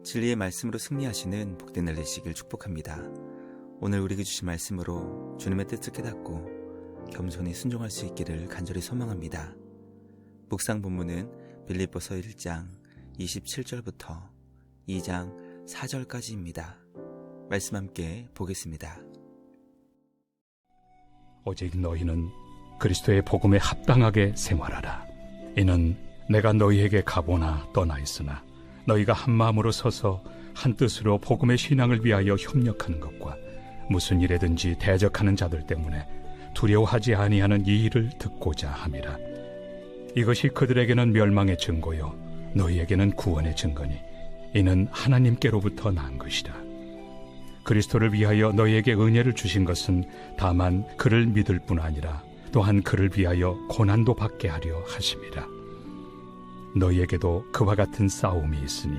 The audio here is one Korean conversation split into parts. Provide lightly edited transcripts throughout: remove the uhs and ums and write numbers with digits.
진리의 말씀으로 승리하시는 복된 날 되시길 축복합니다. 오늘 우리에게 주신 말씀으로 주님의 뜻을 깨닫고 겸손히 순종할 수 있기를 간절히 소망합니다. 묵상 본문은 빌립보서 1장 27절부터 2장 4절까지입니다. 말씀 함께 보겠습니다. 오직 너희는 그리스도의 복음에 합당하게 생활하라. 이는 내가 너희에게 가보나 떠나 있으나 너희가 한 마음으로 서서 한 뜻으로 복음의 신앙을 위하여 협력하는 것과 무슨 일에든지 대적하는 자들 때문에 두려워하지 아니하는 이 일을 듣고자 함이라. 이것이 그들에게는 멸망의 증거요 너희에게는 구원의 증거니 이는 하나님께로부터 난 것이라. 그리스도를 위하여 너희에게 은혜를 주신 것은 다만 그를 믿을 뿐 아니라 또한 그를 위하여 고난도 받게 하려 하심이라. 너희에게도 그와 같은 싸움이 있으니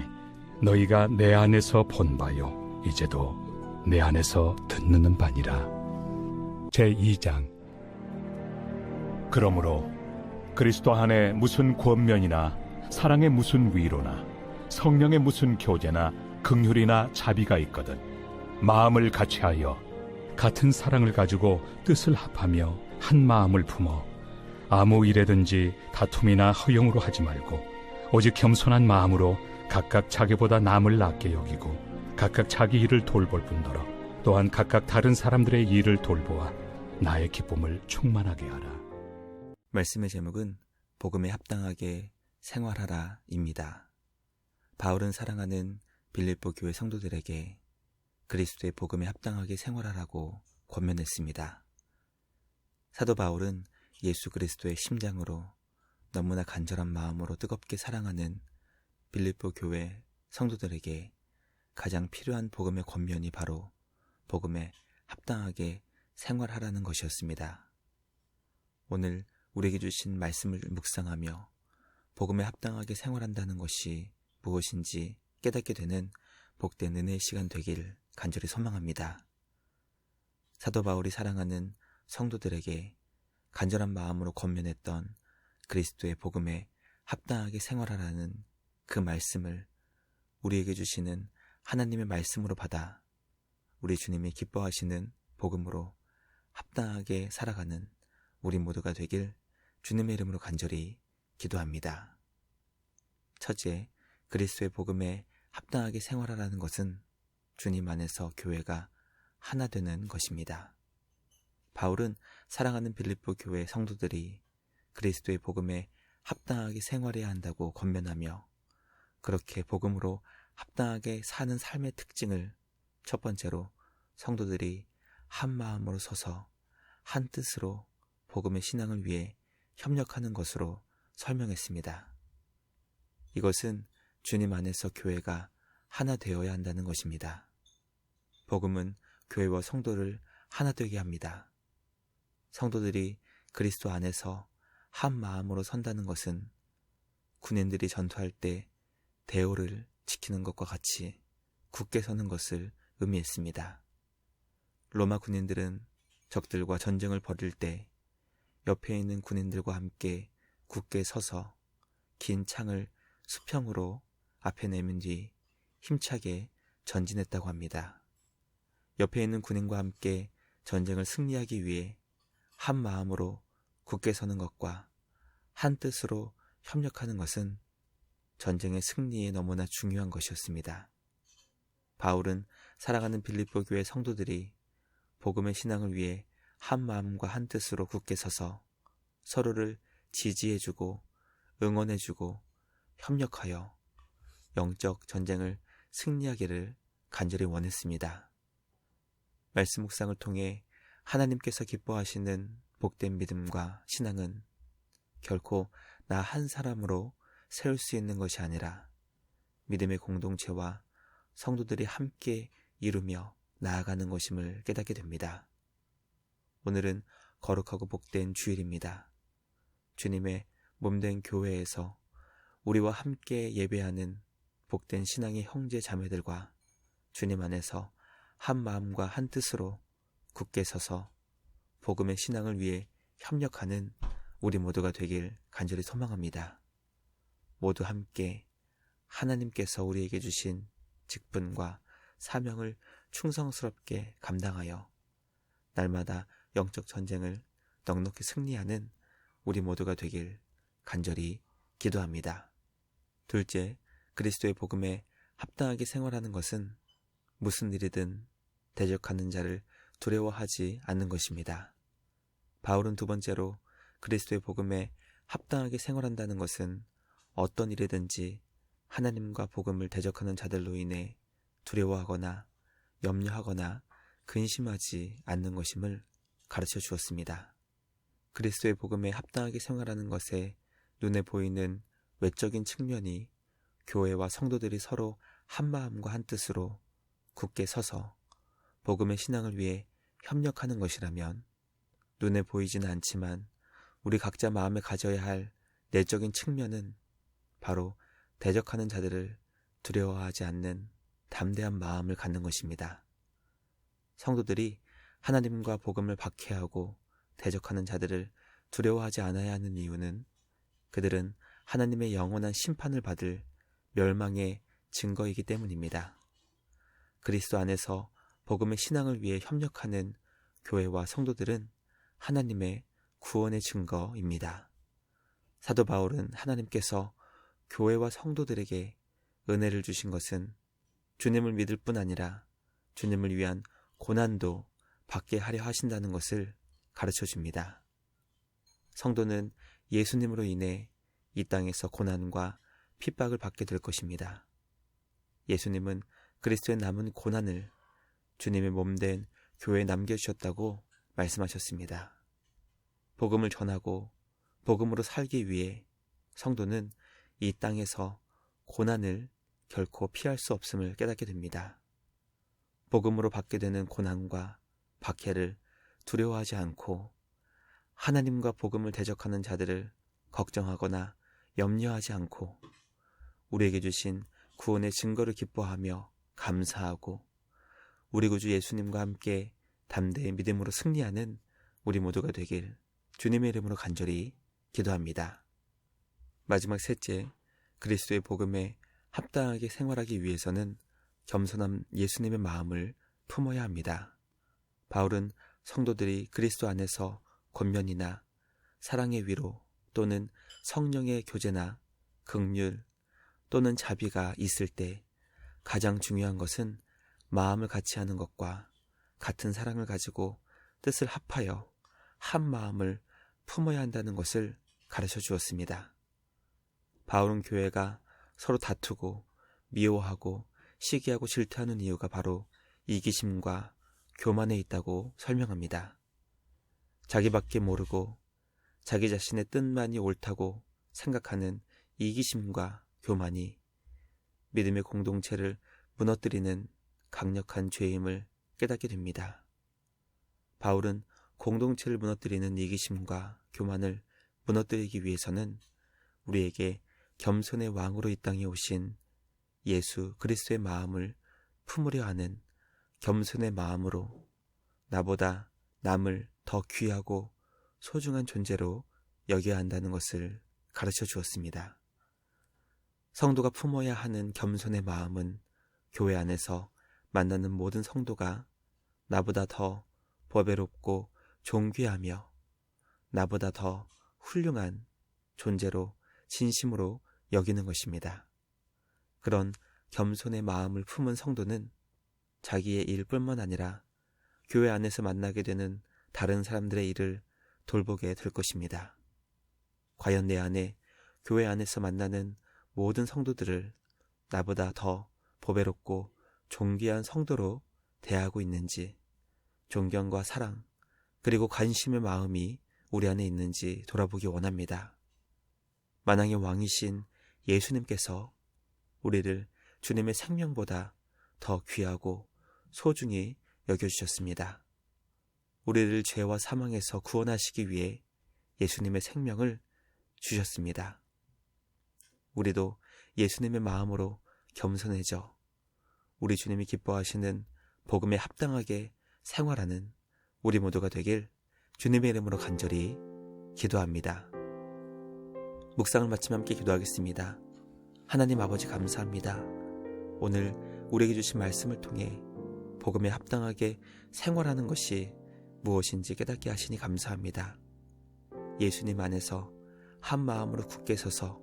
너희가 내 안에서 본 바요 이제도 내 안에서 듣는 바니라. 제2장. 그러므로 그리스도 안에 무슨 권면이나 사랑의 무슨 위로나 성령의 무슨 교제나 긍휼이나 자비가 있거든 마음을 같이하여 같은 사랑을 가지고 뜻을 합하며 한 마음을 품어 아무 일에든지 다툼이나 허용으로 하지 말고 오직 겸손한 마음으로 각각 자기보다 남을 낫게 여기고 각각 자기 일을 돌볼 뿐더러 또한 각각 다른 사람들의 일을 돌보아 나의 기쁨을 충만하게 하라. 말씀의 제목은 복음에 합당하게 생활하라입니다. 바울은 사랑하는 빌립보 교회 성도들에게 그리스도의 복음에 합당하게 생활하라고 권면했습니다. 사도 바울은 예수 그리스도의 심장으로 너무나 간절한 마음으로 뜨겁게 사랑하는 빌립보 교회 성도들에게 가장 필요한 복음의 권면이 바로 복음에 합당하게 생활하라는 것이었습니다. 오늘 우리에게 주신 말씀을 묵상하며 복음에 합당하게 생활한다는 것이 무엇인지 깨닫게 되는 복된 은혜의 시간 되길 간절히 소망합니다. 사도 바울이 사랑하는 성도들에게 간절한 마음으로 권면했던 그리스도의 복음에 합당하게 생활하라는 그 말씀을 우리에게 주시는 하나님의 말씀으로 받아 우리 주님이 기뻐하시는 복음으로 합당하게 살아가는 우리 모두가 되길 주님의 이름으로 간절히 기도합니다. 첫째, 그리스도의 복음에 합당하게 생활하라는 것은 주님 안에서 교회가 하나 되는 것입니다. 바울은 사랑하는 빌립보 교회 성도들이 그리스도의 복음에 합당하게 생활해야 한다고 권면하며 그렇게 복음으로 합당하게 사는 삶의 특징을 첫 번째로 성도들이 한 마음으로 서서 한 뜻으로 복음의 신앙을 위해 협력하는 것으로 설명했습니다. 이것은 주님 안에서 교회가 하나 되어야 한다는 것입니다. 복음은 교회와 성도를 하나 되게 합니다. 성도들이 그리스도 안에서 한 마음으로 선다는 것은 군인들이 전투할 때 대오를 지키는 것과 같이 굳게 서는 것을 의미했습니다. 로마 군인들은 적들과 전쟁을 벌일 때 옆에 있는 군인들과 함께 굳게 서서 긴 창을 수평으로 앞에 내민 뒤 힘차게 전진했다고 합니다. 옆에 있는 군인과 함께 전쟁을 승리하기 위해 한 마음으로 굳게 서는 것과 한 뜻으로 협력하는 것은 전쟁의 승리에 너무나 중요한 것이었습니다. 바울은 사랑하는 빌립보 교회 성도들이 복음의 신앙을 위해 한 마음과 한 뜻으로 굳게 서서 서로를 지지해주고 응원해주고 협력하여 영적 전쟁을 승리하기를 간절히 원했습니다. 말씀 묵상을 통해 하나님께서 기뻐하시는 복된 믿음과 신앙은 결코 나 한 사람으로 세울 수 있는 것이 아니라 믿음의 공동체와 성도들이 함께 이루며 나아가는 것임을 깨닫게 됩니다. 오늘은 거룩하고 복된 주일입니다. 주님의 몸된 교회에서 우리와 함께 예배하는 복된 신앙의 형제 자매들과 주님 안에서 한 마음과 한 뜻으로 굳게 서서 복음의 신앙을 위해 협력하는 우리 모두가 되길 간절히 소망합니다. 모두 함께 하나님께서 우리에게 주신 직분과 사명을 충성스럽게 감당하여 날마다 영적 전쟁을 넉넉히 승리하는 우리 모두가 되길 간절히 기도합니다. 둘째, 그리스도의 복음에 합당하게 생활하는 것은 무슨 일이든 대적하는 자를 두려워하지 않는 것입니다. 바울은 두 번째로 그리스도의 복음에 합당하게 생활한다는 것은 어떤 일이든지 하나님과 복음을 대적하는 자들로 인해 두려워하거나 염려하거나 근심하지 않는 것임을 가르쳐 주었습니다. 그리스도의 복음에 합당하게 생활하는 것에 눈에 보이는 외적인 측면이 교회와 성도들이 서로 한 마음과 한 뜻으로 굳게 서서 복음의 신앙을 위해 협력하는 것이라면, 눈에 보이지는 않지만 우리 각자 마음에 가져야 할 내적인 측면은 바로 대적하는 자들을 두려워하지 않는 담대한 마음을 갖는 것입니다. 성도들이 하나님과 복음을 박해하고 대적하는 자들을 두려워하지 않아야 하는 이유는 그들은 하나님의 영원한 심판을 받을 멸망의 증거이기 때문입니다. 그리스도 안에서 복음의 신앙을 위해 협력하는 교회와 성도들은 하나님의 구원의 증거입니다. 사도 바울은 하나님께서 교회와 성도들에게 은혜를 주신 것은 주님을 믿을 뿐 아니라 주님을 위한 고난도 받게 하려 하신다는 것을 가르쳐 줍니다. 성도는 예수님으로 인해 이 땅에서 고난과 핍박을 받게 될 것입니다. 예수님은 그리스도의 남은 고난을 주님의 몸된 교회에 남겨주셨다고 말씀하셨습니다. 복음을 전하고 복음으로 살기 위해 성도는 이 땅에서 고난을 결코 피할 수 없음을 깨닫게 됩니다. 복음으로 받게 되는 고난과 박해를 두려워하지 않고 하나님과 복음을 대적하는 자들을 걱정하거나 염려하지 않고 우리에게 주신 구원의 증거를 기뻐하며 감사하고 우리 구주 예수님과 함께 담대히 믿음으로 승리하는 우리 모두가 되길 주님의 이름으로 간절히 기도합니다. 마지막 셋째, 그리스도의 복음에 합당하게 생활하기 위해서는 겸손한 예수님의 마음을 품어야 합니다. 바울은 성도들이 그리스도 안에서 권면이나 사랑의 위로 또는 성령의 교제나 긍휼 또는 자비가 있을 때 가장 중요한 것은 마음을 같이 하는 것과 같은 사랑을 가지고 뜻을 합하여 한 마음을 품어야 한다는 것을 가르쳐 주었습니다. 바울은 교회가 서로 다투고 미워하고 시기하고 질투하는 이유가 바로 이기심과 교만에 있다고 설명합니다. 자기밖에 모르고 자기 자신의 뜻만이 옳다고 생각하는 이기심과 교만이 믿음의 공동체를 무너뜨리는 강력한 죄임을 깨닫게 됩니다. 바울은 공동체를 무너뜨리는 이기심과 교만을 무너뜨리기 위해서는 우리에게 겸손의 왕으로 이 땅에 오신 예수 그리스도의 마음을 품으려 하는 겸손의 마음으로 나보다 남을 더 귀하고 소중한 존재로 여겨야 한다는 것을 가르쳐 주었습니다. 성도가 품어야 하는 겸손의 마음은 교회 안에서 만나는 모든 성도가 나보다 더 보배롭고 존귀하며 나보다 더 훌륭한 존재로 진심으로 여기는 것입니다. 그런 겸손의 마음을 품은 성도는 자기의 일뿐만 아니라 교회 안에서 만나게 되는 다른 사람들의 일을 돌보게 될 것입니다. 과연 내 안에 교회 안에서 만나는 모든 성도들을 나보다 더 보배롭고 존귀한 성도로 대하고 있는지, 존경과 사랑 그리고 관심의 마음이 우리 안에 있는지 돌아보기 원합니다. 만왕의 왕이신 예수님께서 우리를 주님의 생명보다 더 귀하고 소중히 여겨주셨습니다. 우리를 죄와 사망에서 구원하시기 위해 예수님의 생명을 주셨습니다. 우리도 예수님의 마음으로 겸손해져 우리 주님이 기뻐하시는 복음에 합당하게 생활하는 우리 모두가 되길 주님의 이름으로 간절히 기도합니다. 묵상을 마치며 함께 기도하겠습니다. 하나님 아버지 감사합니다. 오늘 우리에게 주신 말씀을 통해 복음에 합당하게 생활하는 것이 무엇인지 깨닫게 하시니 감사합니다. 예수님 안에서 한 마음으로 굳게 서서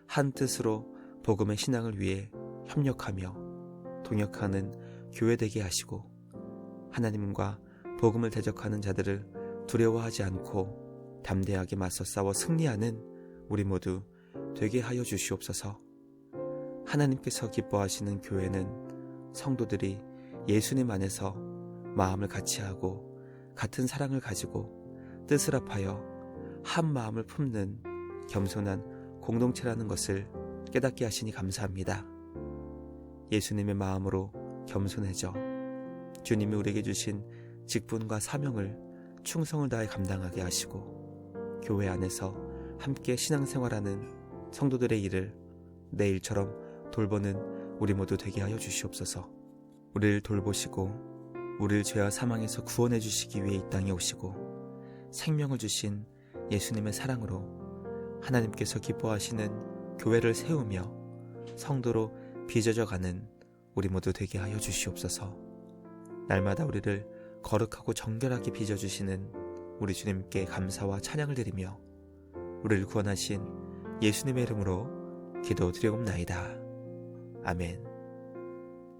한 뜻으로 복음의 신앙을 위해 협력하며 동역하는 교회 되게 하시고, 하나님과 복음을 대적하는 자들을 두려워하지 않고 담대하게 맞서 싸워 승리하는 우리 모두 되게 하여 주시옵소서. 하나님께서 기뻐하시는 교회는 성도들이 예수님 안에서 마음을 같이하고 같은 사랑을 가지고 뜻을 합하여 한 마음을 품는 겸손한 공동체라는 것을 깨닫게 하시니 감사합니다. 예수님의 마음으로 겸손해져 주님이 우리에게 주신 직분과 사명을 충성을 다해 감당하게 하시고, 교회 안에서 함께 신앙생활하는 성도들의 일을 내 일처럼 돌보는 우리 모두 되게 하여 주시옵소서. 우리를 돌보시고 우리를 죄와 사망에서 구원해 주시기 위해 이 땅에 오시고 생명을 주신 예수님의 사랑으로 하나님께서 기뻐하시는 교회를 세우며 성도로 빚어져가는 우리 모두 되게 하여 주시옵소서. 날마다 우리를 거룩하고 정결하게 빚어주시는 우리 주님께 감사와 찬양을 드리며 우리를 구원하신 예수님의 이름으로 기도드리옵나이다. 아멘.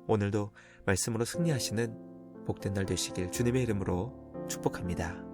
오늘도 말씀으로 승리하시는 복된 날 되시길 주님의 이름으로 축복합니다.